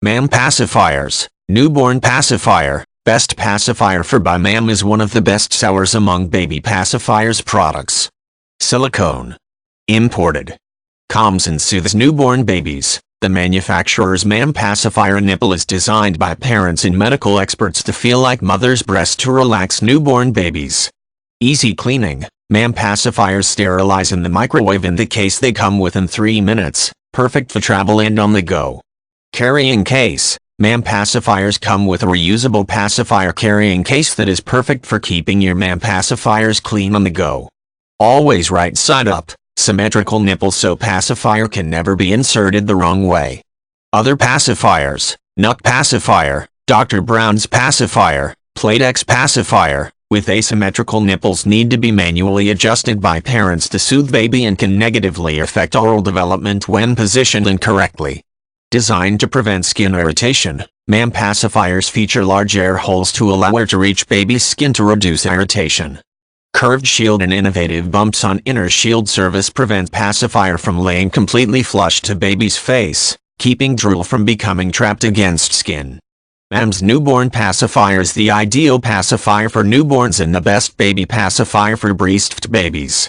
MAM Pacifiers, Newborn Pacifier, Best Pacifier for by MAM is one of the best sellers among baby pacifiers products. Silicone. Imported. Calms and soothes newborn babies. The manufacturer's MAM pacifier nipple is designed by parents and medical experts to feel like mother's breast to relax newborn babies. Easy cleaning. MAM pacifiers sterilize in the microwave in the case they come within 3 minutes, perfect for travel and on the go. Carrying case. MAM pacifiers come with a reusable pacifier carrying case that is perfect for keeping your MAM pacifiers clean on the go. Always right side up, symmetrical nipple so pacifier can never be inserted the wrong way. Other pacifiers: Nuck Pacifier, Dr. Brown's Pacifier, Playtex Pacifier, with asymmetrical nipples need to be manually adjusted by parents to soothe baby and can negatively affect oral development when positioned incorrectly. Designed to prevent skin irritation, MAM pacifiers feature large air holes to allow air to reach baby's skin to reduce irritation. Curved shield and innovative bumps on inner shield surface prevent pacifier from laying completely flush to baby's face, keeping drool from becoming trapped against skin. MAM's newborn pacifier is the ideal pacifier for newborns and the best baby pacifier for breastfed babies.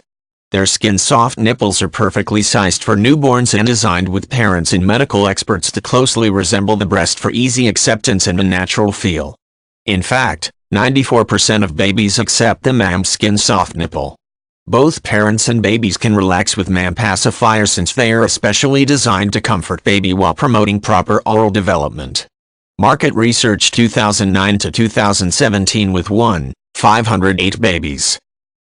Their skin-soft nipples are perfectly sized for newborns and designed with parents and medical experts to closely resemble the breast for easy acceptance and a natural feel. In fact, 94% of babies accept the MAM skin-soft nipple. Both parents and babies can relax with MAM pacifier since they are especially designed to comfort baby while promoting proper oral development. Market research 2009 to 2017 with 1,508 babies.